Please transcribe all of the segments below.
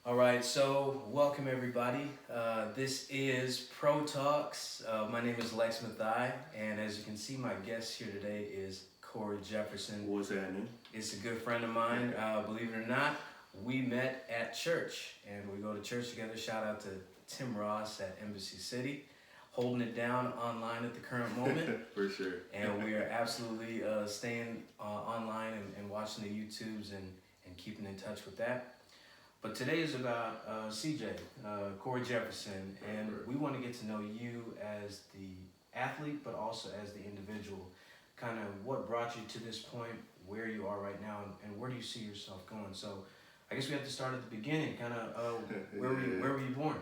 All right, so welcome everybody. This is ProTalks. My name is Lex Mathai, and as you can see, my guest here today is Cory Jefferson. What's happening? It's a good friend of mine. Believe it or not, we met at church, and we go to church together. Shout out to Tim Ross at Embassy City, holding it down online at the current moment. For sure. And we are absolutely staying online and watching the YouTubes and keeping in touch with that. But today is about CJ, Cory Jefferson, and we want to get to know you as the athlete, but also as the individual. Kind of what brought you to this point, where you are right now, and where do you see yourself going? So I guess we have to start at the beginning. Kind of where were you born?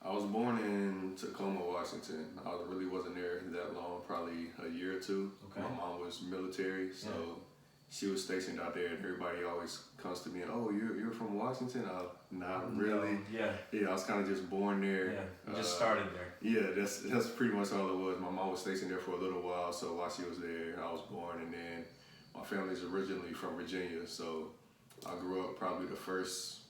I was born in Tacoma, Washington. I really wasn't there that long, probably a year or two. Okay. My mom was military, so she was stationed out there, and everybody always comes to me and, oh, you're from Washington? Not really. No, yeah. Yeah, I was kind of just born there. Yeah, you just started there. Yeah, that's pretty much all it was. My mom was stationed there for a little while, so while she was there, I was born, and then my family's originally from Virginia, so I grew up probably the first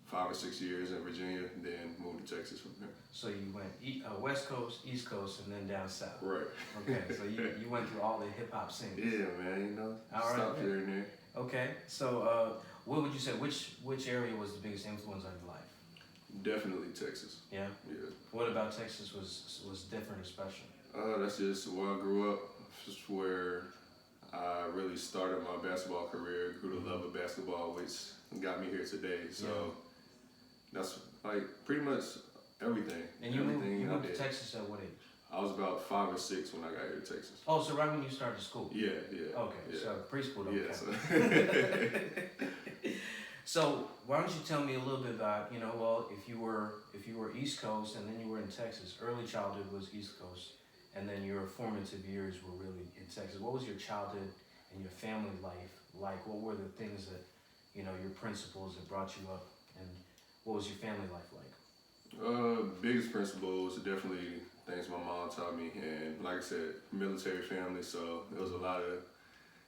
5 or 6 years in Virginia, then moved to Texas from there. So you went West Coast, East Coast, and then down south. Right. Okay, so you went through all the hip hop scenes. Yeah, man, All right, stop here and there. Okay, so what would you say? Which area was the biggest influence on your life? Definitely Texas. Yeah. Yeah. What about Texas was different, especially? That's just where I grew up. Just where I really started my basketball career. Grew to love of basketball, which got me here today. So that's like pretty much everything. And you everything moved I to did. Texas at what age? I was about 5 or 6 when I got here to Texas. Oh, so right when you started school. Yeah. Okay, Yeah. so preschool don't Yeah. count. So why don't you tell me a little bit about, if you were East Coast and then you were in Texas, early childhood was East Coast, and then your formative years were really in Texas. What was your childhood and your family life like? What were the things that, your principles that brought you up, and what was your family life like? Biggest principle was definitely things my mom taught me, and like I said, military family, so there was a lot of.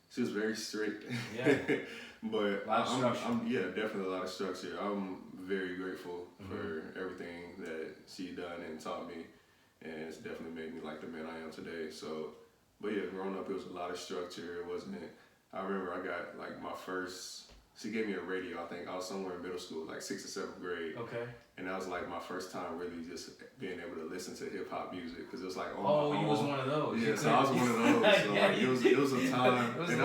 She was very strict. Yeah. But a lot of structure. Definitely a lot of structure. I'm very grateful for everything that she done and taught me, and it's definitely made me like the man I am today. So, but yeah, growing up, it was a lot of structure. It wasn't. I remember I got like my first. She gave me a radio. I think I was somewhere in middle school, like 6th or 7th grade. Okay. And that was like my first time really just being able to listen to hip hop music, because it was like you was one of those. Yeah, so I was one of those. So Yeah, like, it was a time. It was and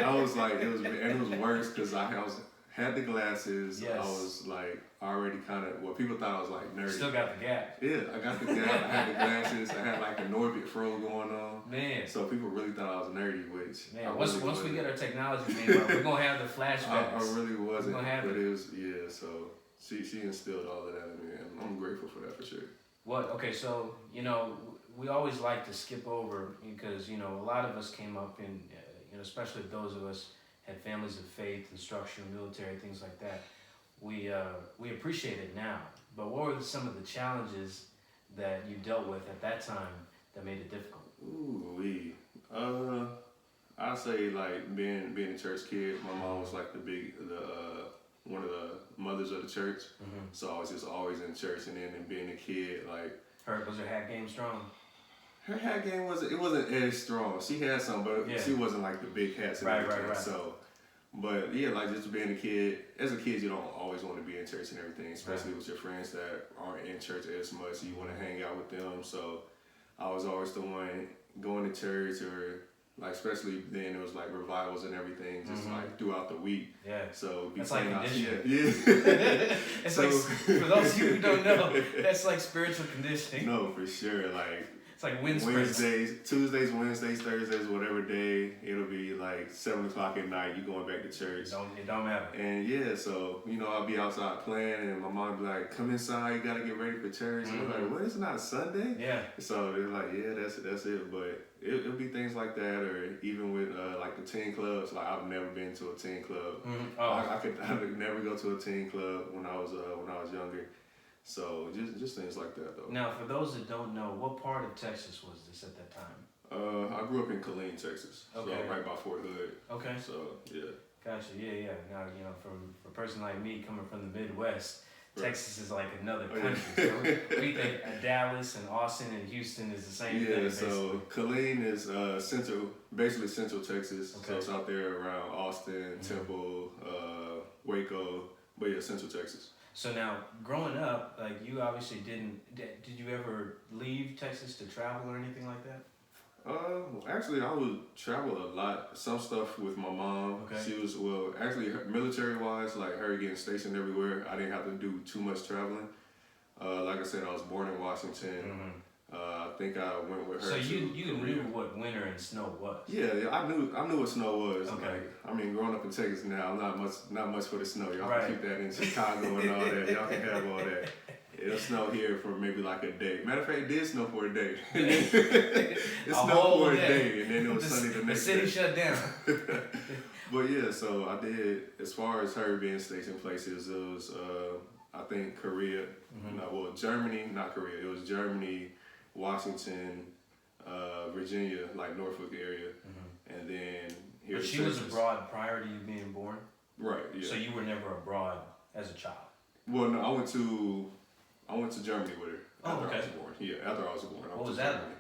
I was like, it was worse because I had the glasses. Yes. I was like already kind of, well, people thought I was like nerdy. Still got the gap. Yeah, I got the gap. I had the glasses. I had like a Norbit fro going on. Man. So people really thought I was nerdy, which Man, once we get our technology, man, we're gonna have the flashbacks. I really wasn't. We're gonna have but it. it was So she instilled all of that in me, and I'm grateful for that for sure. What? Okay, so we always like to skip over because a lot of us came up in, especially those of us had families of faith and structure, military, things like that. We appreciate it now, but what were some of the challenges that you dealt with at that time that made it difficult? I'd say like being a church kid. My mom was like one of the mothers of the church, so I was just always in church. And then being a kid, like Was her hat game strong? her hat game wasn't as strong. She had some, but she wasn't like the big hats and everything. Right. So, but yeah, like just being a kid. As a kid, you don't always want to be in church and everything, especially with your friends that aren't in church as much. You want to hang out with them. So, I was always the one going to church, or like especially then it was like revivals and everything, just like throughout the week. Yeah. So that's like conditioning. Yeah. It's like, for those of you who don't know, that's like spiritual conditioning. No, for sure. Like it's like wind sprints. Tuesdays, Wednesdays, Thursdays, whatever day, it'll be like 7 o'clock at night. You going back to church. It don't matter. And yeah, so I'll be outside playing, and my mom be like, "Come inside, you gotta get ready for church." And I'm like, "What? It's not a Sunday?" Yeah. So they're like, "Yeah, that's it." But it'll be things like that, or even with like the teen clubs. Like I've never been to a teen club. I could never go to a teen club when I was younger. So just things like that though. Now, for those that don't know, what part of Texas was this at that time? I grew up in Killeen, Texas. Okay. So right by Fort Hood. Okay. So yeah. Gotcha. Yeah. Now, from a person like me coming from the Midwest, Right. Texas is like another Oh, country. yeah. So we think Dallas and Austin and Houston is the same thing. Yeah, Basically. so Killeen is basically central Texas. Okay. So it's out there around Austin, Temple, Waco, but yeah, central Texas. So now, growing up, like you obviously did you ever leave Texas to travel or anything like that? Actually, I would travel a lot. Some stuff with my mom. Okay. She was, actually, military-wise, like her getting stationed everywhere, I didn't have to do too much traveling. Like I said, I was born in Washington. I think I went with her. So to you Korea. knew what winter and snow was. Yeah, I knew what snow was. Okay. Like, I mean, growing up in Texas now, I'm not much for the snow. Y'all Right. can keep that in Chicago and all that. Y'all can have all that. It'll snow here for maybe like a day. Matter of fact, it did snow for a day. It snowed for a day, and then it was sunny the next day. The city shut down. But yeah, so I did. As far as her being stationed places, it was I think Korea. Germany, not Korea. It was Germany, Washington, Virginia, like Norfolk area, and then here. But in she was Texas. abroad prior to you being born. Right. Yeah. So you were never abroad as a child. Well, no, I went to Germany with her after okay. I was born. Yeah, after I was born. I What went was to that Germany.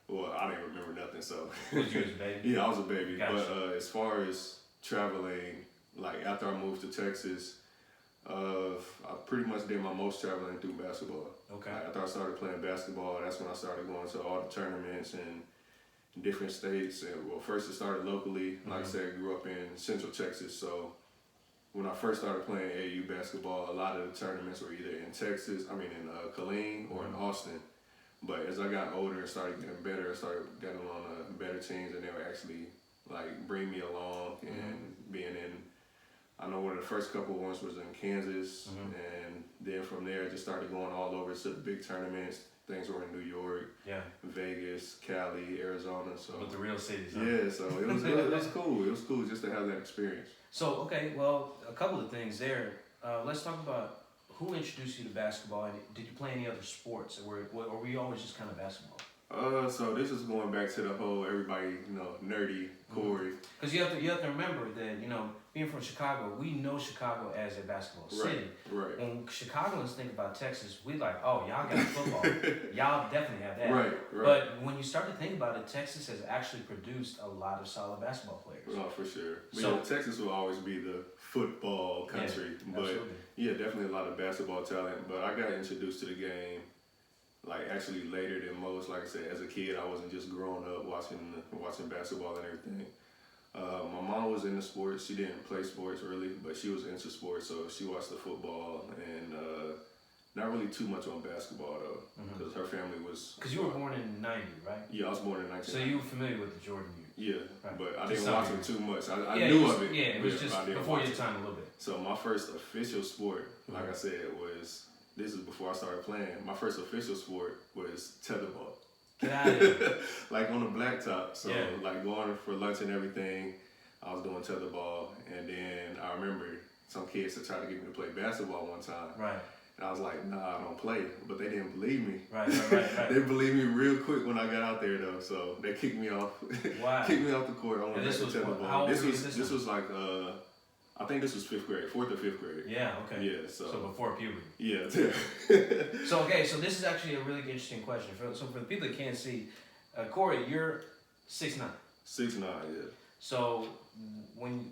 Well, I didn't remember nothing, so. Was you as a baby? Yeah, I was a baby. Gotcha. But as far as traveling, like after I moved to Texas, I pretty much did my most traveling through basketball. Okay. Like, after I started playing basketball, that's when I started going to all the tournaments in different states. And first it started locally. Like I said, I grew up in Central Texas, so when I first started playing AAU basketball, a lot of the tournaments were either in Killeen or in Austin. But as I got older and started getting better, I started getting on better teams, and they would actually like bring me along and being in. I know one of the first couple ones was in Kansas, and then from there I just started going all over to the big tournaments. Things were in New York, Vegas, Cali, Arizona. So with the real cities. Huh? yeah, so it was cool. It was cool just to have that experience. So okay, well, a couple of things there. Let's talk about who introduced you to basketball, and did you play any other sports, or were you always just kind of basketball? So this is going back to the whole everybody, nerdy Cory. Because you have to remember that being from Chicago, we know Chicago as a basketball city. Right. When Chicagoans think about Texas, we like, oh, y'all got football. Y'all definitely have that. Right. But when you start to think about it, Texas has actually produced a lot of solid basketball players. Oh, for sure. But So- yeah, Texas will always be the football country. But absolutely. yeah, definitely a lot of basketball talent. But I got introduced to the game like actually later than most. Like I said, as a kid, I wasn't just growing up watching basketball and everything. My mom was into sports. She didn't play sports really, but she was into sports, so she watched the football and not really too much on basketball though, because her family was. Because you were born in '90, right? Yeah, I was born in 1990. So you were familiar with the Jordan years. Yeah, Right. but I To didn't some watch degree. it too much. I Yeah, knew of it. Yeah, it was but just I didn't before watch your it. time a little bit. So my first official sport, like I said, this is before I started playing. My first official sport was tetherball. Get out of here. Like on the blacktop. So Yeah. like going for lunch and everything, I was doing tetherball. And then I remember some kids had tried to get me to play basketball one time. Right. And I was like, nah, I don't play. But they didn't believe me. Right. They believed me real quick when I got out there though. So they kicked me off. Wow. Kicked me off the court. I went And back this to was tetherball. how old This were you was this this time? was like I think this was 5th grade, 4th or 5th grade. Yeah. Okay. Yeah. So before puberty. Yeah. So this is actually a really interesting question. So for the people that can't see, Cory, you're 6'9". 6'9", yeah. So when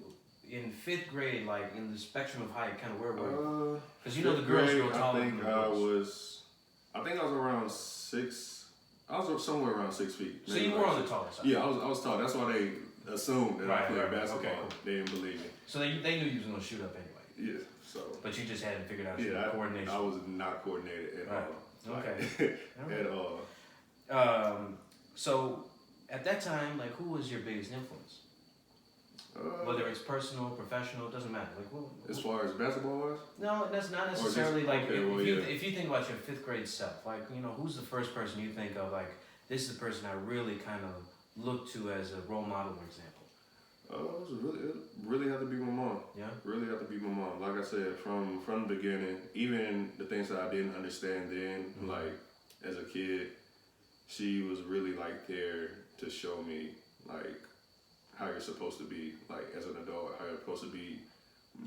in 5th grade, like in the spectrum of height, kind of where were you? Because the girls grow taller than the boys. I think I was around 6. I was somewhere around 6 feet. So maybe you were like on the 6. taller side. Yeah, I was tall. That's why they assumed that I Right, played right. basketball. Okay, cool. They didn't believe me. So they knew you was gonna shoot up anyway. Yeah. So. But you just hadn't figured out Yeah, your coordination. I was not coordinated at Right. all. Okay. Like, at all. So at that time, like, who was your biggest influence? Whether it's personal, professional, doesn't matter. Like, As far as basketball was? No, that's not just- necessarily like. okay, If you think about your 5th grade self, like who's the first person you think of? Like, this is the person I really kind of look to as a role model or example. It really had to be my mom. Yeah. Really had to be my mom. Like I said, from the beginning, even the things that I didn't understand then, like as a kid, she was really like there to show me like how you're supposed to be, like as an adult, how you're supposed to be,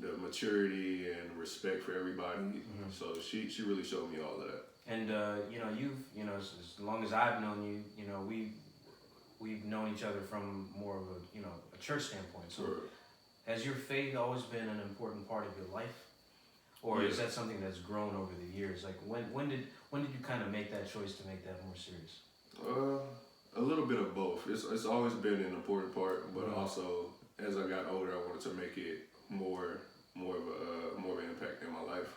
the maturity and respect for everybody. So she really showed me all of that. And as long as I've known you, we've known each other from more of a church standpoint. So has your faith always been an important part of your life, or is that something that's grown over the years? Like when did you kind of make that choice to make that more serious? A little bit of both. It's always been an important part, but also as I got older, I wanted to make it more of an impact in my life.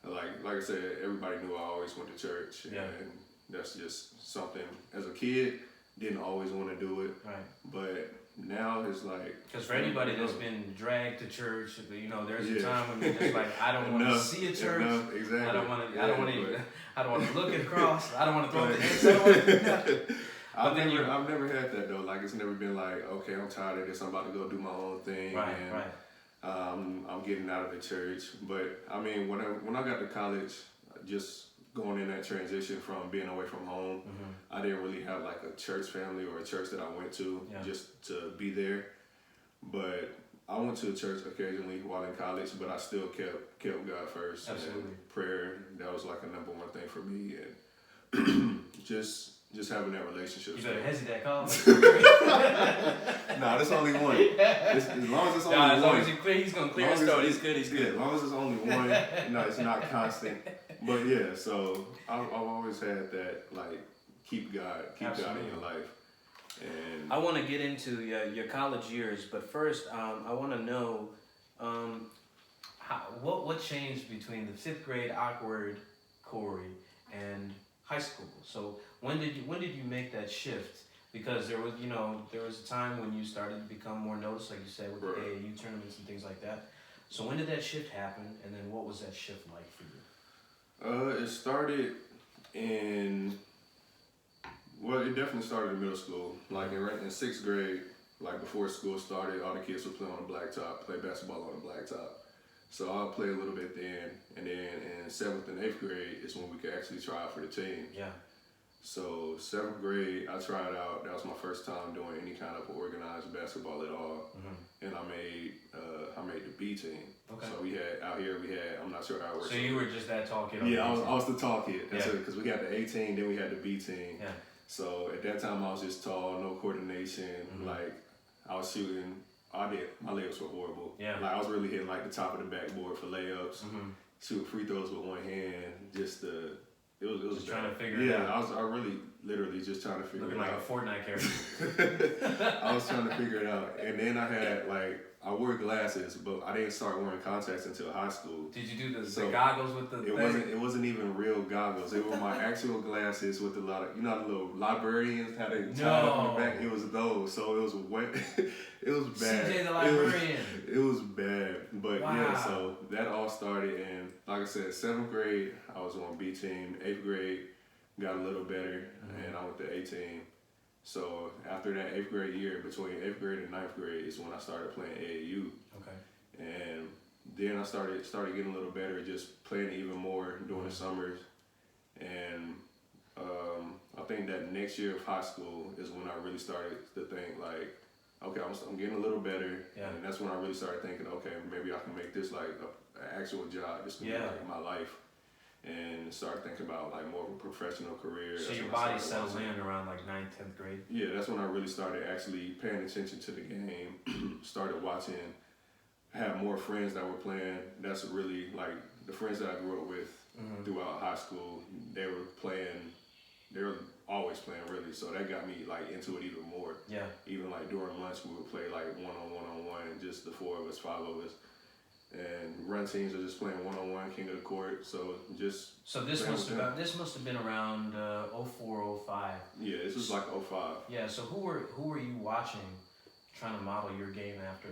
Like I said, everybody knew I always went to church, and that's just something. As a kid, didn't always want to do it, right? But now it's like, because for anybody that's been dragged to church, there's a time when you're just like, I don't want to see a church. Exactly. I don't want to look across. I don't want to throw the hands. I've never had that though. Like it's never been like, okay, I'm tired of this. I'm about to go do my own thing. Right. I'm getting out of the church. But I mean, when I got to college, just going in that transition from being away from home, I didn't really have like a church family or a church that I went to just to be there. But I went to a church occasionally while in college, but I still kept God first. Absolutely. And prayer, that was like a number one thing for me, and just having that relationship. You better hesitate, Colin. Nah, there's only one. As long as it's only one. As long as he's gonna clear his throat. He's good. Yeah, as long as it's only one. No, it's not constant. But yeah, so I've always had that, like, keep God in your life. And I want to get into your college years, but first, I want to know what changed between the 5th grade awkward Cory and high school. So when did you make that shift? Because there was a time when you started to become more noticed, like you said, with the AAU tournaments and things like that. So when did that shift happen, and then what was that shift like for you? It started it definitely started in middle school. Like in 6th grade, like before school started, all the kids would play on the blacktop, play basketball on the blacktop. So I'll play a little bit then, and then in 7th and 8th grade is when we could actually try out for the team. Yeah. So 7th grade, I tried out. That was my first time doing any kind of organized basketball at all, and I made the B team. Okay. So we had I'm not sure how it works. So you were just that tall kid. Yeah, I was the tall kid. That's it, because we got the A team, then we had the B team. Yeah. So at that time, I was just tall, no coordination. Like I was shooting. My legs were horrible. Yeah. Like I was really hitting like the top of the backboard for layups, shoot free throws with one hand. It was just trying to figure it out. Yeah, I really literally just trying to figure it out. Looking like a Fortnite character. I was trying to figure it out, and then I wore glasses, but I didn't start wearing contacts until high school. Did you do the goggles with the? It wasn't even real goggles. They were my actual glasses with a lot of, the little librarians how they tied up on the back. It was those, so it was wet. It was bad. CJ the librarian. It was bad, but yeah. So that all started in, like I said, 7th grade. I was on B team. 8th grade got a little better, and I went to A team. So after that 8th grade year, between 8th grade and 9th grade is when I started playing AAU. Okay. And then I started getting a little better, just playing even more during the summers. And I think that next year of high school is when I really started to think like, okay, I'm getting a little better. Yeah. And that's when I really started thinking, okay, maybe I can make this like an actual job. This can be like my life. And start thinking about like more of a professional career. So your body settles in around like 9th, 10th grade? Yeah, that's when I really started actually paying attention to the game, started watching, had more friends that were playing. That's really like the friends that I grew up with throughout high school, they were always playing really. So that got me like into it even more. Yeah. Even like during lunch, we would play like one-on-one, just the 4 of us, 5 of us. And run teams are just playing one-on-one, king of the court. So this must have been around 04, 05. Yeah, this was like 05. Yeah. So who were you watching, trying to model your game after,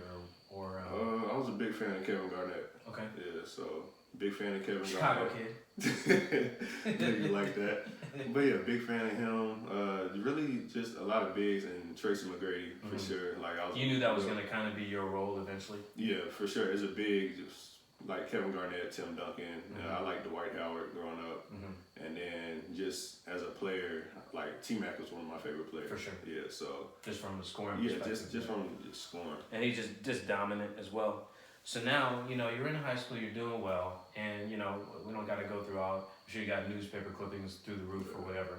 or? I was a big fan of Kevin Garnett. Okay. Yeah, so big fan of Kevin Chicago Garnett. Kid. Maybe like that. But yeah, big fan of him. Really just a lot of bigs and Tracy McGrady for sure. Like you knew that was going to kind of be your role eventually. Yeah, for sure. As a big, just like Kevin Garnett, Tim Duncan. I like Dwight Howard growing up. And then just as a player, like T-Mac was one of my favorite players. For sure. Yeah, so. Just from the scoring Yeah, perspective. just from just scoring. And he's just dominant as well. So now, you're in high school, you're doing well, and, we don't got to go through all, I'm sure you got newspaper clippings through the roof or whatever.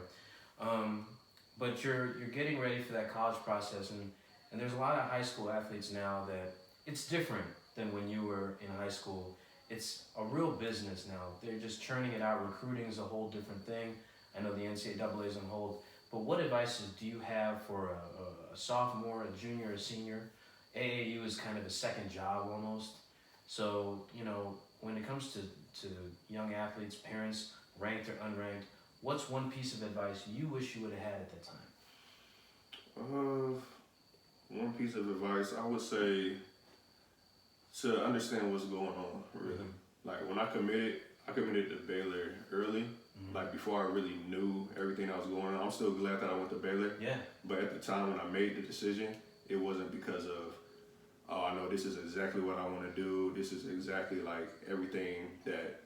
But you're getting ready for that college process, and there's a lot of high school athletes now that it's different than when you were in high school. It's a real business now. They're just churning it out. Recruiting is a whole different thing. I know the NCAA is on hold. But what advices do you have for a sophomore, a junior, a senior? AAU is kind of a second job almost. So, when it comes to young athletes, parents, ranked or unranked, what's one piece of advice you wish you would have had at that time? One piece of advice, I would say to understand what's going on, really. Like when I committed to Baylor early, like before I really knew everything that was going on. I'm still glad that I went to Baylor. Yeah. But at the time when I made the decision, it wasn't because of, oh, I know this is exactly what I want to do. This is exactly like everything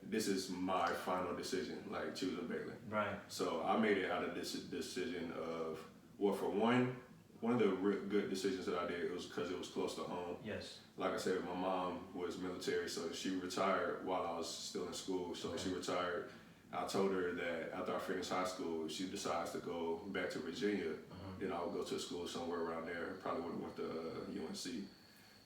this is my final decision, like choosing Baylor. Right. So I made it out of this decision of, well, for one of the good decisions that I did was because it was close to home. Yes. Like I said, my mom was military, so she retired while I was still in school. So she retired. I told her that after I finished high school, if she decides to go back to Virginia, then I would go to a school somewhere around there. Probably would have went to UNC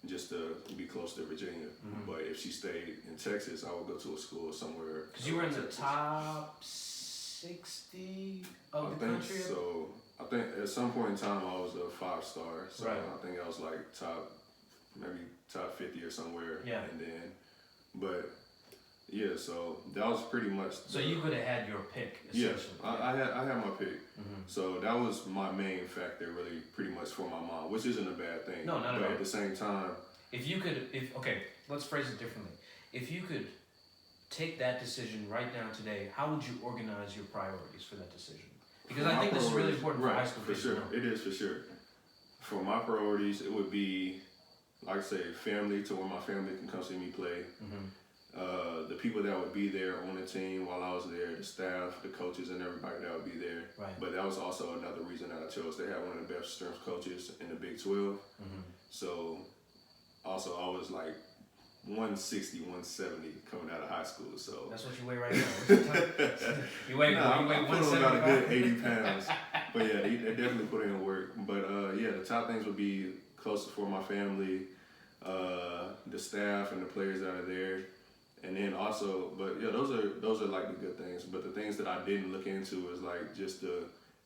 just to be close to Virginia. But if she stayed in Texas, I would go to a school somewhere. Because you were in the top 60 of the country? So I think at some point in time I was a 5-star. So I think I was like maybe top 50 or somewhere. Yeah. And then, but yeah, so that was pretty much. So you could have had your pick, essentially. Yeah, I had my pick. So that was my main factor, really, pretty much for my mom, which isn't a bad thing. No, not at all. But at the same time, okay, let's phrase it differently. If you could take that decision right now today, how would you organize your priorities for that decision? Because I think this is really important for high school kids. For sure, it is for sure. For my priorities, it would be, like I say, family, to where my family can come see me play. The people that would be there on the team while I was there, the staff, the coaches, and everybody that would be there. Right. But that was also another reason that I chose. They had one of the best strength coaches in the Big 12. So also I was like 160, 170 coming out of high school. So that's what you weigh right now. You weigh 175. I put on about a good 80 pounds. But yeah, they definitely put in work. But yeah, the top things would be closer for my family, the staff and the players that are there. And then also, but yeah, those are like the good things. But the things that I didn't look into is like just the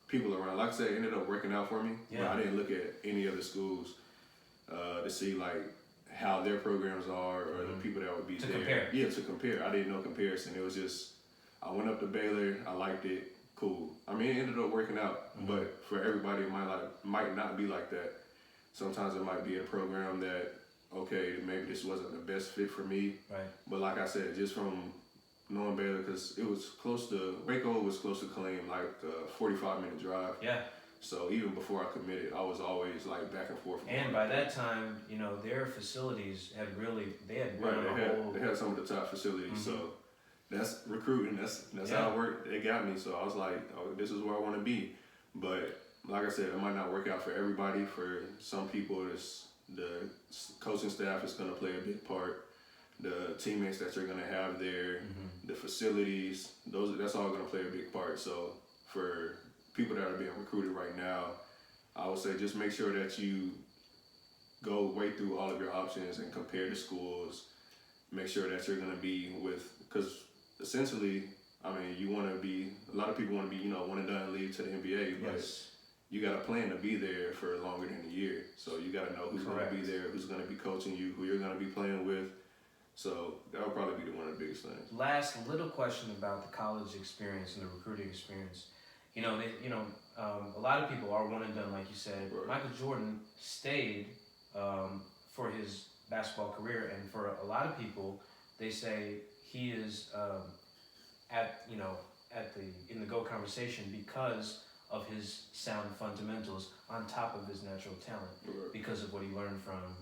people around. Like I said, it ended up working out for me. Yeah. But I didn't look at any other schools to see like how their programs are or the people that would be there. Compare. Yeah, to compare. I didn't know comparison. It was just, I went up to Baylor, I liked it, cool. I mean, it ended up working out, but for everybody, it might not be like that. Sometimes it might be a program that, okay, maybe this wasn't the best fit for me. Right. But like I said, just from knowing Baylor, because it was close to, Waco was close to Killeen, like a 45-minute drive. Yeah. So even before I committed, I was always like back and forth. And by that time, their facilities had really, they had some of the top facilities. So that's recruiting. That's how it worked. It got me. So I was like, oh, this is where I want to be. But like I said, it might not work out for everybody. For some people, the coaching staff is going to play a big part. The teammates that you're going to have there, the facilities, that's all going to play a big part. So for people that are being recruited right now, I would say just make sure that you go way through all of your options and compare the schools. Make sure that you're going to be because essentially, I mean, you want to be, a lot of people want to be, one and done leave to the NBA, but you got a plan to be there for longer than a year. So you got to know who's going to be there, who's going to be coaching you, who you're going to be playing with. So that would probably be one of the biggest things. Last little question about the college experience and the recruiting experience. A lot of people are one and done, like you said. Right. Michael Jordan stayed for his basketball career, and for a lot of people, they say he is in the GOAT conversation because of his sound fundamentals on top of his natural talent, because of what he learned from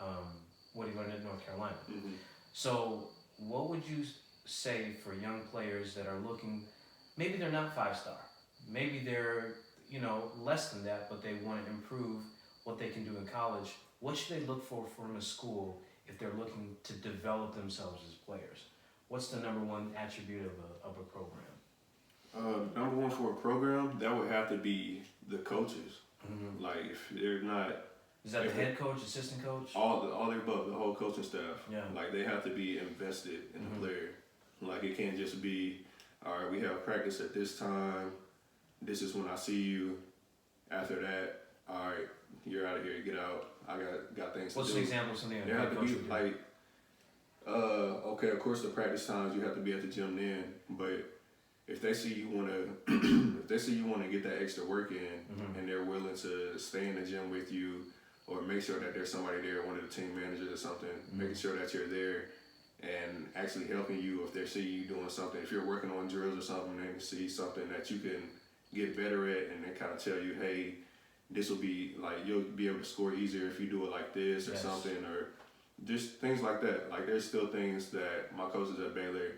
at North Carolina. So what would you say for young players that are looking, maybe they're not 5-star, maybe they're, less than that, but they want to improve what they can do in college? What should they look for from a school if they're looking to develop themselves as players? What's the number one attribute of a program? Number one for a program, that would have to be the coaches. Mm-hmm. Like if they're not, Is that the head coach, assistant coach? all the above, the whole coaching staff. Yeah. Like they have to be invested in the player. Like it can't just be, all right, we have practice at this time. This is when I see you. After that, all right, you're out of here. Get out. I got things to do. What's an example of something a There head have to coach be would do? like, okay, of course the practice times you have to be at the gym then, but if they see you want to, if they see you want to get that extra work in, and they're willing to stay in the gym with you, or make sure that there's somebody there, one of the team managers or something, making sure that you're there and actually helping you if they see you doing something. If you're working on drills or something, they see something that you can get better at, and they kind of tell you, hey, this will be like, you'll be able to score easier if you do it like this or something, or just things like that. Like there's still things that my coaches at Baylor,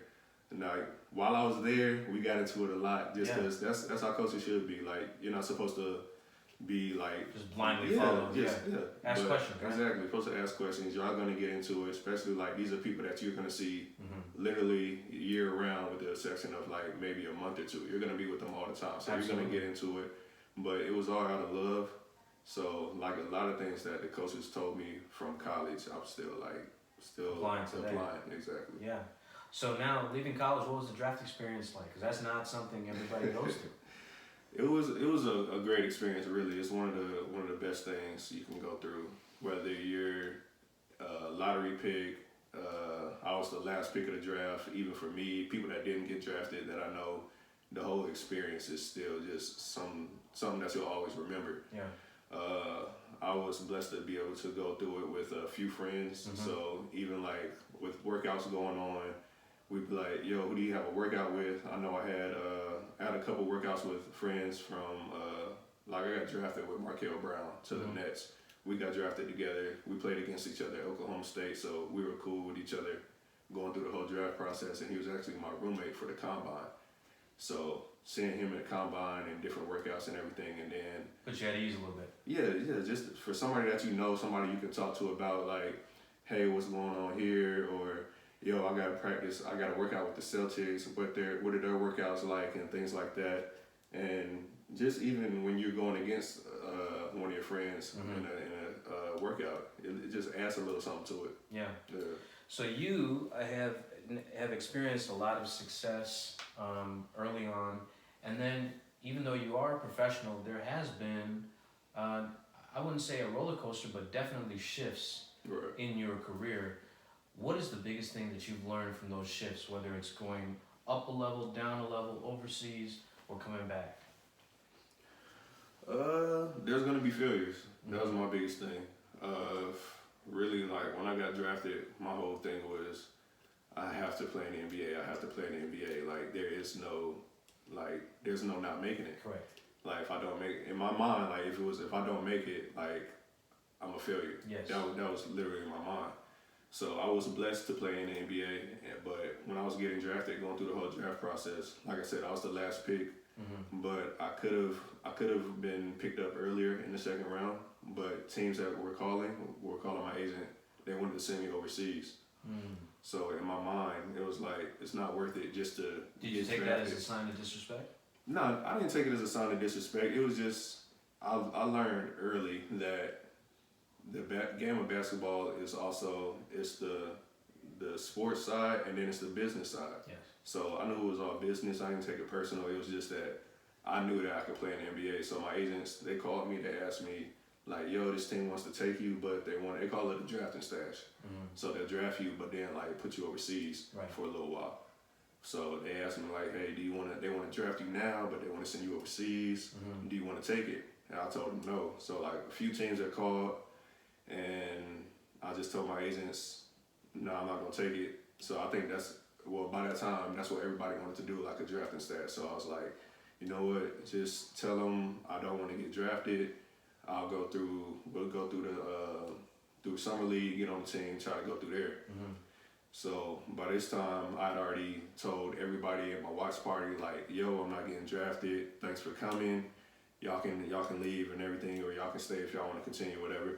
and like while I was there, we got into it a lot just because that's how coaches should be. Like you're not supposed to be like just blindly follow. Ask questions, right? Exactly. You're supposed to ask questions. Y'all gonna get into it, especially like these are people that you're gonna see literally year round, with the exception of like maybe a month or two. You're gonna be with them all the time, so you're gonna get into it. But it was all out of love. So like a lot of things that the coaches told me from college, I'm still applying. Exactly. Yeah. So now leaving college, what was the draft experience like? Because that's not something everybody goes through. It was a great experience. Really, it's one of the best things you can go through. Whether you're a lottery pick, I was the last pick of the draft. Even for me, people that didn't get drafted, that I know, the whole experience is still just something that you'll always remember. Yeah. I was blessed to be able to go through it with a few friends. So even like with workouts going on, we'd be like, yo, who do you have a workout with? I know I had a couple workouts with friends from, like I got drafted with Markel Brown to the Nets. We got drafted together. We played against each other at Oklahoma State, so we were cool with each other going through the whole draft process, and he was actually my roommate for the combine. So seeing him in the combine and different workouts and everything, and then... But you had to ease a little bit. Yeah, just for somebody that you know, somebody you can talk to about like, hey, what's going on here, or yo, I got to practice, I got to work out with the Celtics, what are their workouts like, and things like that. And just even when you're going against one of your friends in a workout, it just adds a little something to it. Yeah. So you have experienced a lot of success early on, and then even though you are a professional, there has been, I wouldn't say a roller coaster, but definitely shifts in your career. What is the biggest thing that you've learned from those shifts, whether it's going up a level, down a level, overseas, or coming back? There's gonna be failures. That was my biggest thing. Really, like when I got drafted, my whole thing was, I have to play in the NBA. I have to play in the NBA. Like there's no not making it. Correct. Like if I don't make it, in my mind, like if I don't make it, like I'm a failure. Yes. That was literally in my mind. So I was blessed to play in the NBA, but when I was getting drafted, going through the whole draft process, like I said, I was the last pick. But I could have been picked up earlier in the second round. But teams that were calling my agent. They wanted to send me overseas. So in my mind, it was like it's not worth it just to. Did you take that as a sign of disrespect? No, I didn't take it as a sign of disrespect. It was just I learned early that the game of basketball is also the sports side, and then it's the business side. Yes. So I knew it was all business. I didn't take it personal. It was just that I knew that I could play in the NBA. So my agents, they called me. They asked me like, "Yo, this team wants to take you, but they call it a drafting stash. So they'll draft you, but then like put you overseas for a little while." So they asked me like, "Hey, they want to draft you now, but they want to send you overseas. Do you want to take it?" And I told them no. So like a few teams that called, and I just told my agents, "No, I'm not gonna take it." So I think by that time, that's what everybody wanted to do, like a drafting stat. So I was like, you know what, just tell them I don't want to get drafted. We'll go through through summer league, get on the team, try to go through there. So by this time, I'd already told everybody at my watch party, like, yo, I'm not getting drafted. Thanks for coming. Y'all can leave and everything, or y'all can stay if y'all want to continue, whatever.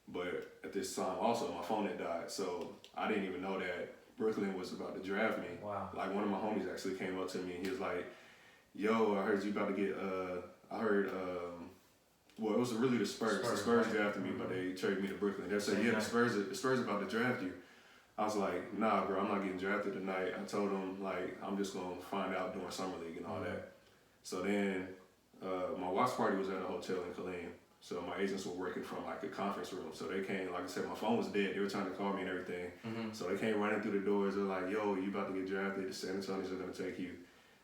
But at this time, also, my phone had died, so I didn't even know that Brooklyn was about to draft me. Wow. Like, one of my homies actually came up to me, and he was like, yo, I heard you about to get, I heard, well, it was really the Spurs. The Spurs drafted me, but they traded me to Brooklyn. They said, yeah, the Spurs about to draft you. I was like, nah, bro, I'm not getting drafted tonight. I told them, like, I'm just going to find out during Summer League and all that. So then my watch party was at a hotel in Killeen. So my agents were working from, like, a conference room. So they came, like I said, my phone was dead. They were trying to call me and everything. So they came running through the doors. They're like, yo, you about to get drafted. The San Antonio's are going to take you.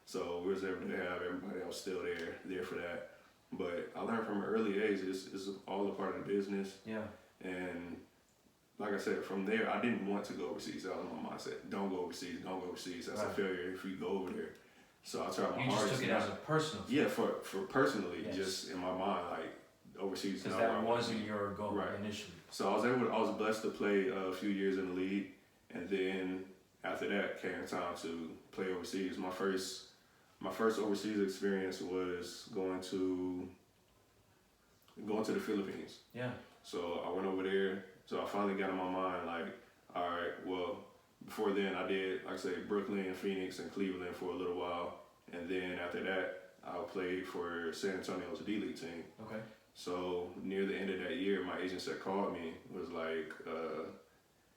So we was able to have everybody else still there for that. But I learned from an early age, it's all a part of the business. Yeah. And like I said, from there, I didn't want to go overseas. That was my mindset. Don't go overseas. Don't go overseas. That's a failure if you go over there. So I tried my hardest. You just took it as a personal thing. Yeah, for personally, just in my mind, like overseas. Because that wasn't your goal initially. So I was blessed to play a few years in the league, and then after that came time to play overseas. My first overseas experience was going to the Philippines. Yeah. So I went over there. So I finally got in my mind, like, all right, well, before then I did, like I say, Brooklyn, Phoenix, and Cleveland for a little while. And then after that, I played for San Antonio's D-League team. Okay. So near the end of that year, my agent had called me, was like,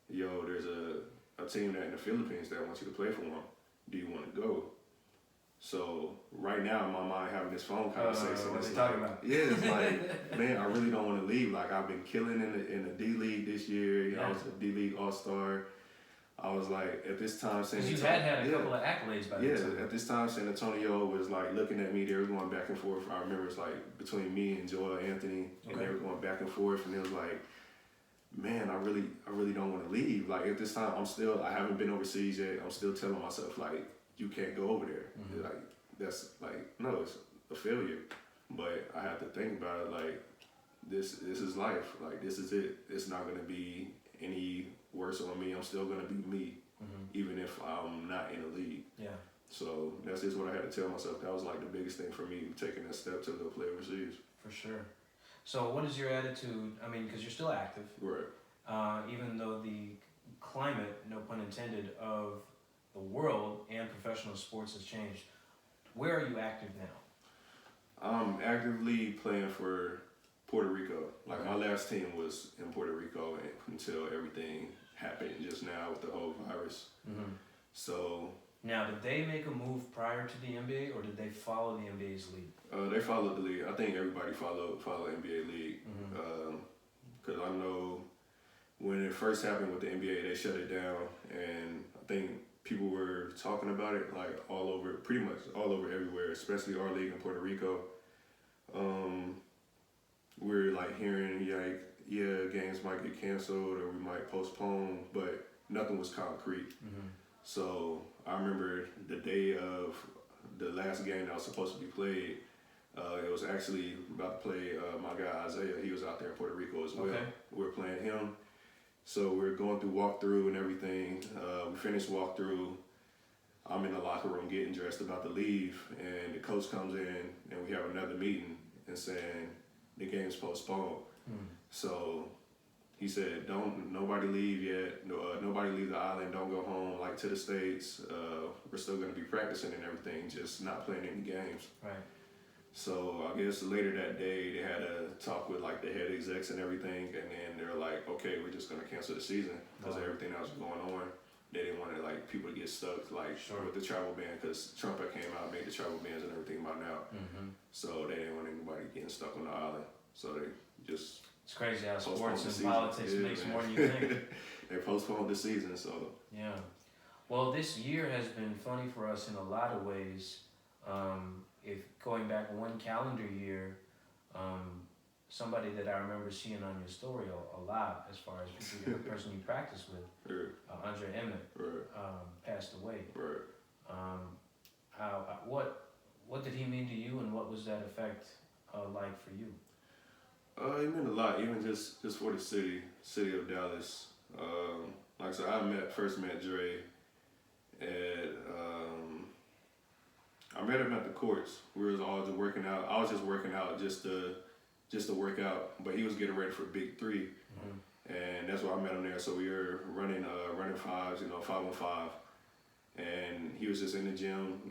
yo, there's a team in the Philippines that wants you to play for them. Do you want to go? So right now in my mind, having this phone conversation, what are they like, talking about? Yeah, it's like, man, I really don't want to leave. Like, I've been killing in the D League this year. You know, I was a D League All Star. I was like, at this time, San Antonio. Because you had a couple of accolades by that time. Yeah, at this time, San Antonio was like looking at me. They were going back and forth. I remember it's like between me and Joel Anthony, and they were going back and forth. And it was like, man, I really don't want to leave. Like, at this time, I haven't been overseas yet. I'm still telling myself, like, you can't go over there. Like, that's like, no, it's a failure. But I have to think about it, like, this is life. Like, this is it. It's not gonna be any worse on me. I'm still gonna be me, even if I'm not in the league. Yeah. So that's just what I had to tell myself. That was like the biggest thing for me, taking that step to go play overseas. For sure. So what is your attitude? I mean, because you're still active. Right. Even though the climate, no pun intended, of the world and professional sports has changed. Where are you active now? I'm actively playing for Puerto Rico. Like, my last team was in Puerto Rico until everything happened just now with the whole virus. So now, did they make a move prior to the NBA, or did they follow the NBA's lead? they followed the league. I think everybody followed NBA league. Because I know when it first happened with the NBA, they shut it down, and I think people were talking about it like all over, pretty much all over everywhere, especially our league in Puerto Rico. We're like hearing games might get canceled or we might postpone, but nothing was concrete. So I remember the day of the last game that was supposed to be played, it was actually about to play my guy Isaiah. He was out there in Puerto Rico as well. Okay. We were playing him. So we're going through walkthrough and everything. We finished walkthrough. I'm in the locker room getting dressed about to leave, and the coach comes in and we have another meeting and saying the game's postponed. So he said, nobody leave yet. Nobody leave the island. Don't go home, like, to the States. We're still going to be practicing and everything, just not playing any games. Right. So I guess later that day they had a talk with like the head execs and everything, and then they're like, okay, we're just gonna cancel the season because of everything that was going on. They didn't want like people to get stuck like with the travel ban, because Trump had came out and made the travel bans and everything by now. So they didn't want anybody getting stuck on the island. So they just it's crazy how sports and politics makes more than you think. They postponed the season, so yeah. Well, this year has been funny for us in a lot of ways. If going back one calendar year, somebody that I remember seeing on your story a lot, as far as the person you practice with, Andre Emmett, passed away. What did he mean to you, and what was that effect like for you? It meant a lot, even just for the city of Dallas. like I said, first met Dre at I met him at the courts. We was all just working out. I was just working out just to work out, but he was getting ready for Big 3, and that's why I met him there. So we were running fives, 5-on-5, and he was just in the gym,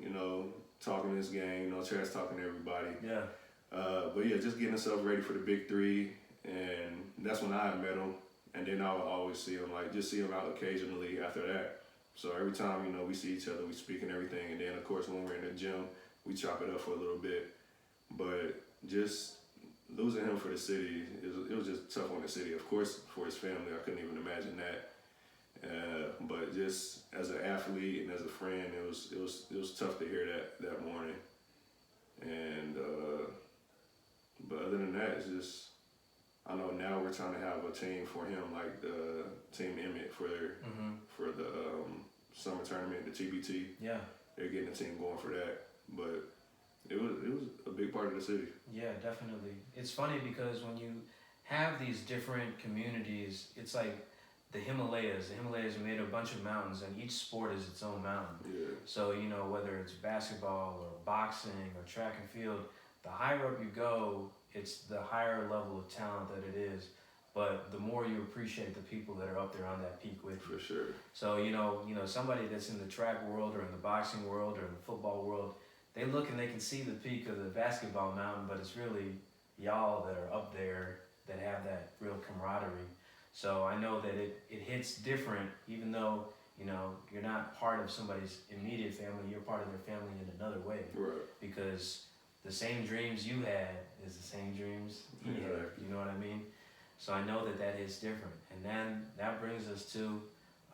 talking his game, trash talking to everybody. Yeah. But yeah, just getting himself ready for the Big 3, and that's when I met him. And then I would always see him, see him out occasionally after that. So every time, we see each other, we speak and everything. And then, of course, when we're in the gym, we chop it up for a little bit. But just losing him for the city, it was just tough on the city. Of course, for his family, I couldn't even imagine that. But just as an athlete and as a friend, it was tough to hear that morning. And but other than that, it's just, I know now we're trying to have a team for him, like the Team Emmett for the summer tournament, the TBT. Yeah. They're getting a team going for that. But it was a big part of the city. Yeah, definitely. It's funny because when you have these different communities, it's like the Himalayas. The Himalayas are made of a bunch of mountains, and each sport is its own mountain. Yeah. So, whether it's basketball or boxing or track and field, the higher up you go, it's the higher level of talent that it is. But the more you appreciate the people that are up there on that peak with you. For sure. So, somebody that's in the track world or in the boxing world or in the football world, they look and they can see the peak of the basketball mountain, but it's really y'all that are up there that have that real camaraderie. So I know that it hits different, even though, you're not part of somebody's immediate family, you're part of their family in another way. Right. Because the same dreams you had is the same dreams he had, you know what I mean? So I know that hits different. And then that brings us to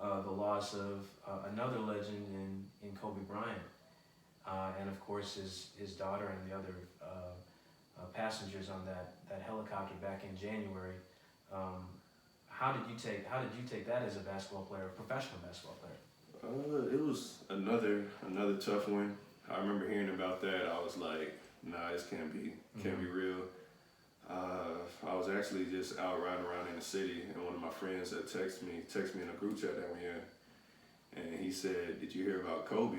the loss of another legend in Kobe Bryant. And of course his daughter and the other passengers on that helicopter back in January. How did you take that as a basketball player, a professional basketball player? It was another tough one. I remember hearing about that. I was like, nah, this can't be real. I was actually just out riding around in the city, and one of my friends that texted me in a group chat that we're in, and he said, "Did you hear about Kobe?"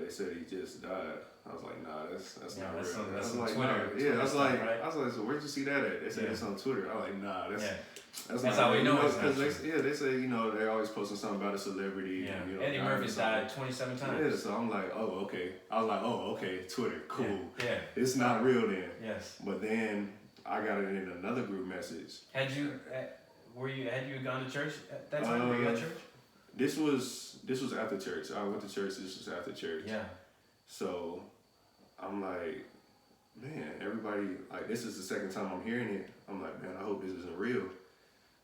They said he just died. I was like, nah, that's not real. That's on like, Twitter. Twitter I was stuff, like, right? so where'd you see that at? They said it's on Twitter. I was like, nah, that's not how we know it's because they say they're always posting something about a celebrity. Yeah. And, Eddie Murphy's died 27 times. Yeah, so I'm like, oh, okay. I was like, oh, okay, Twitter, cool. Yeah. It's not real then. Yes. But then I got it in another group message. Had you gone to church at that time? Were you at church? This was after church. I went to church. This was after church. Yeah. So I'm like, man, everybody, like, this is the second time I'm hearing it. I'm like, man, I hope this isn't real.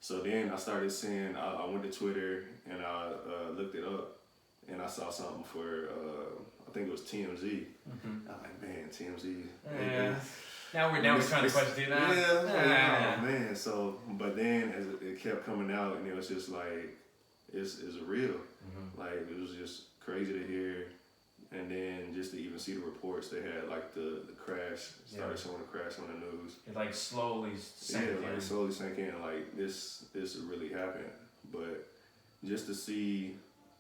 So then I started seeing, I went to Twitter and I looked it up, and I saw something for, I think it was TMZ. I'm like, man, TMZ. Yeah. Now we're trying to question that. Yeah, oh, man. So, but then as it kept coming out, and it was just like, it's real. Like, it was just crazy to hear. And then just to even see the reports, they had like the crash, started showing the crash on the news. It like slowly sank in. Like slowly sank in, like this really happened. But just to see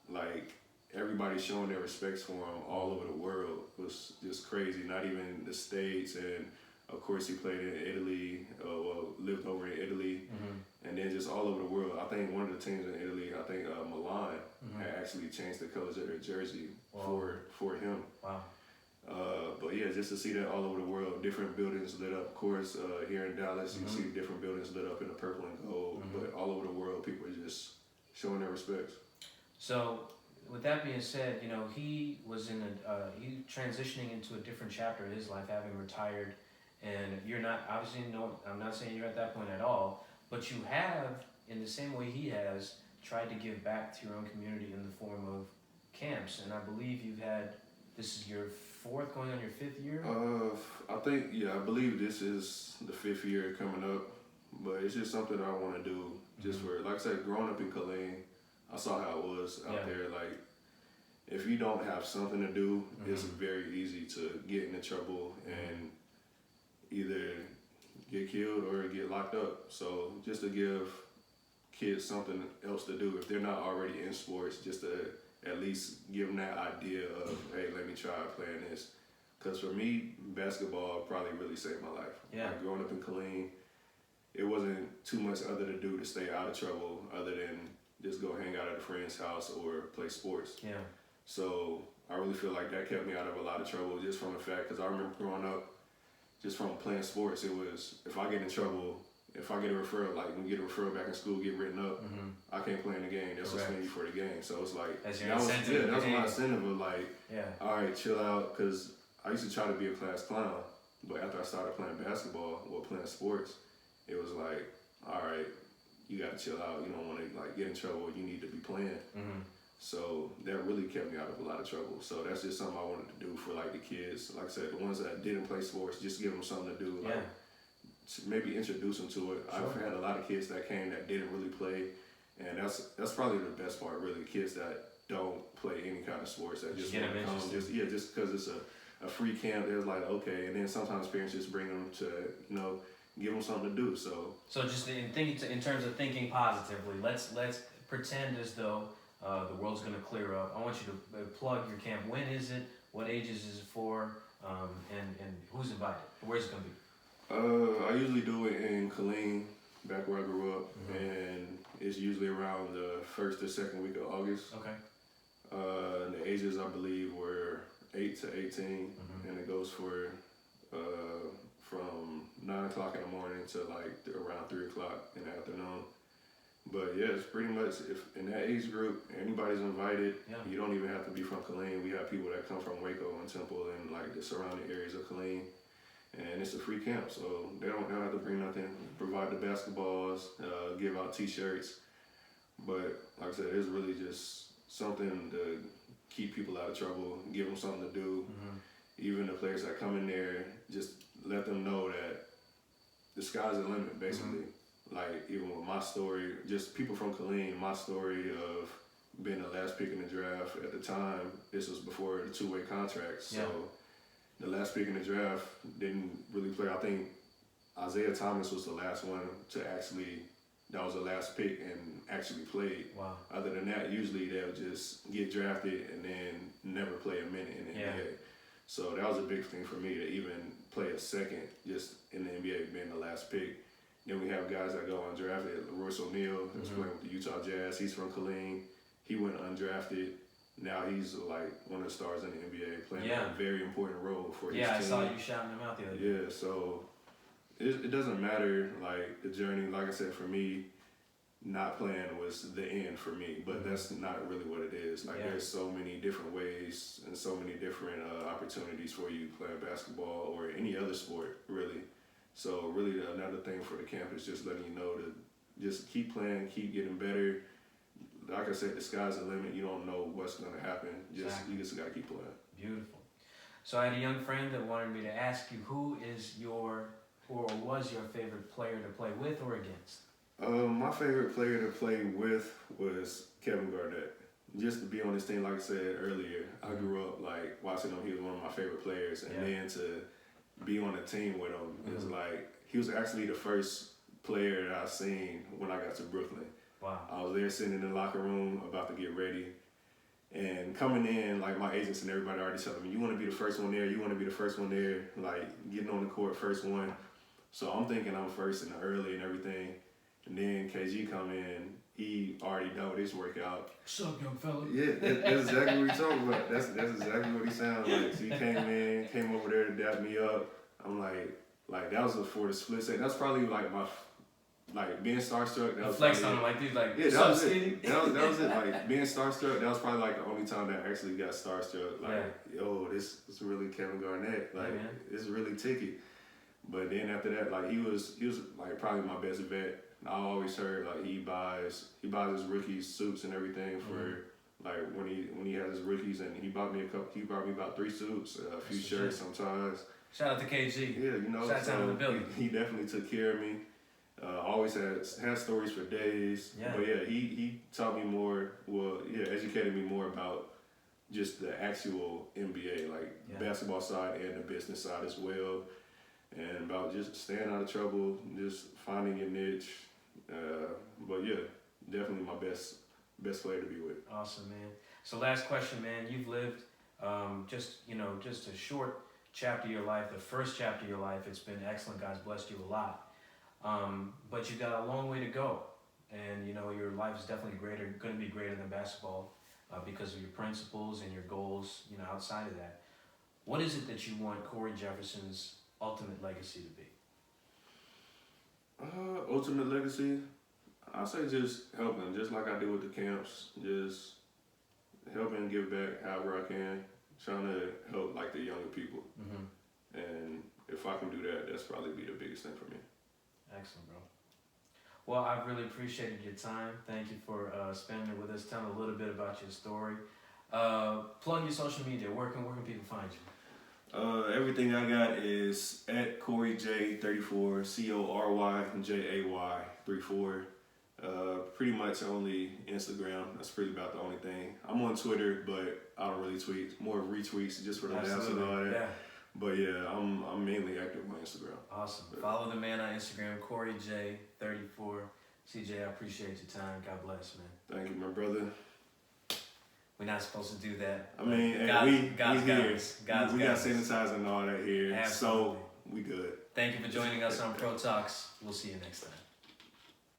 like everybody showing their respects for him all over the world was just crazy. Not even the States, and of course he played in Italy, lived over in Italy, and then just all over the world. I think one of the teams in Italy, I think Milan, had actually changed the colors of their jersey for him. Wow. But yeah, just to see that all over the world, different buildings lit up. Of course, here in Dallas, you see different buildings lit up in the purple and gold. But all over the world, people are just showing their respects. So, with that being said, he was he transitioning into a different chapter of his life, having retired. And you're not, obviously, I'm not saying you're at that point at all, but you have, in the same way he has, tried to give back to your own community in the form of camps. And I believe this is your fourth, going on your fifth year? I believe this is the fifth year coming up, but it's just something I want to do just for, like I said, growing up in Killeen, I saw how it was out there. Like, if you don't have something to do, it's very easy to get into trouble and either get killed or get locked up. So just to give kids something else to do if they're not already in sports, just to at least give them that idea of, hey, let me try playing this. Because for me, basketball probably really saved my life. Yeah. Like growing up in Killeen, it wasn't too much other to do to stay out of trouble other than just go hang out at a friend's house or play sports. Yeah. So I really feel like that kept me out of a lot of trouble just from the fact, because I remember growing up, just from playing sports, it was, if I get in trouble, if I get a referral, like when you get a referral back in school, get written up, I can't play in the game. They'll suspend you for the game. So it's like, that's your incentive. That was my incentive of like, all right, chill out, because I used to try to be a class clown, but after I started playing basketball or playing sports, it was like, all right, you got to chill out. You don't want to like get in trouble. You need to be playing. So that really kept me out of a lot of trouble. So that's just something I wanted to do for like the kids. Like I said, the ones that didn't play sports, just give them something to do. Like, maybe introduce them to it. Sure. I've had a lot of kids that came that didn't really play, and that's probably the best part, really. Kids that don't play any kind of sports that just want to come, just because it's a free camp. They're like, okay, and then sometimes parents just bring them to give them something to do. So just in terms of thinking positively, let's pretend as though the world's going to clear up. I want you to plug your camp. When is it? What ages is it for? And who's invited? Where's it going to be? I usually do it in Killeen, back where I grew up, and it's usually around the first or second week of August. Okay. The ages, I believe, were 8 to 18, and it goes for from 9 o'clock in the morning to like around 3 o'clock in the afternoon. But yeah, it's pretty much, if in that age group, anybody's invited. You don't even have to be from Killeen. We have people that come from Waco and Temple and like the surrounding areas of Killeen. And it's a free camp, so they don't have to bring nothing. Provide the basketballs, give out T-shirts. But like I said, it's really just something to keep people out of trouble, give them something to do. Even the players that come in there, just let them know that the sky's the limit, basically. Like, even with my story, just people from Killeen, my story of being the last pick in the draft at the time, this was before the two-way contract, so the last pick in the draft didn't really play. I think Isaiah Thomas was the last one to actually, that was the last pick and actually played. Wow. Other than that, usually they'll just get drafted and then never play a minute in the NBA. So that was a big thing for me to even play a second just in the NBA, being the last pick. Then we have guys that go undrafted. Royce O'Neal, who's playing with the Utah Jazz. He's from Killeen. He went undrafted. Now he's like one of the stars in the NBA, playing a very important role for his team. I saw you shouting him out the other day. Yeah, so it doesn't matter, like, the journey. Like I said, for me, not playing was the end for me, but that's not really what it is. Like, there's so many different ways and so many different opportunities for you playing basketball or any other sport, really. So really another thing for the camp is just letting you know to just keep playing, keep getting better. Like I said, the sky's the limit. You don't know what's going to happen. You just got to keep playing. Beautiful. So I had a young friend that wanted me to ask you, who is your, or was your favorite player to play with or against? My favorite player to play with was Kevin Garnett. Just to be on this team, like I said earlier, I grew up like watching him. He was one of my favorite players, and then to be on a team with him is like, he was actually the first player that I seen when I got to Brooklyn. Wow. I was there sitting in the locker room about to get ready, and coming in, like, my agents and everybody already telling me, you want to be the first one there, you want to be the first one there, like getting on the court, first one. So I'm thinking I'm first in the early and everything. And then KG come in, he already done with his workout. What's up, young fella? Yeah, that's exactly what he's talking about. That's exactly what he sounds like. So he came over there to dap me up. I'm like that was for the split second. That's probably like my, like, being starstruck. That was flexed on him like this, like, that was it. That was it. Like, being starstruck, that was probably like the only time that I actually got starstruck. Like, yo, this is really Kevin Garnett. Like, it's really ticky. But then after that, like, he was like probably my best vet. I always heard like he buys his rookies suits and everything for like when he has his rookies, and he bought me about 3 suits, a few shirts sometimes. Shout out to KG. Yeah, you know. Shout out to the building. He definitely took care of me. Always had stories for days. Yeah. But yeah, he taught me more. Well, educated me more about just the actual NBA, like basketball side and the business side as well, and about just staying out of trouble, just finding your niche. But yeah, definitely my best player to be with. Awesome, man. So last question, man. You've lived just a short chapter of your life, the first chapter of your life. It's been excellent. God's blessed you a lot. But you've got a long way to go. And, your life is definitely going to be greater than basketball because of your principles and your goals, outside of that. What is it that you want Cory Jefferson's ultimate legacy to be? Ultimate legacy, I say just helping, just like I do with the camps, just helping give back however I can, trying to help like the younger people. Mm-hmm. And if I can do that, that's probably be the biggest thing for me. Excellent, bro. Well, I've really appreciated your time. Thank you for spending it with us, telling a little bit about your story. Plug your social media. Where can people find you? Everything I got is at Cory J34, CoryJay 34. Pretty much only Instagram. That's pretty about the only thing. I'm on Twitter, but I don't really tweet. More retweets just for the laughs and all that. Yeah. But yeah, I'm mainly active on Instagram. Awesome. Yeah. Follow the man on Instagram, CoryJ34. CJ, I appreciate your time. God bless, man. Thank you, my brother. We're not supposed to do that. I mean, we got sanitizer and all that here, absolutely. So we good. Thank you for joining us on ProTalks. We'll see you next time.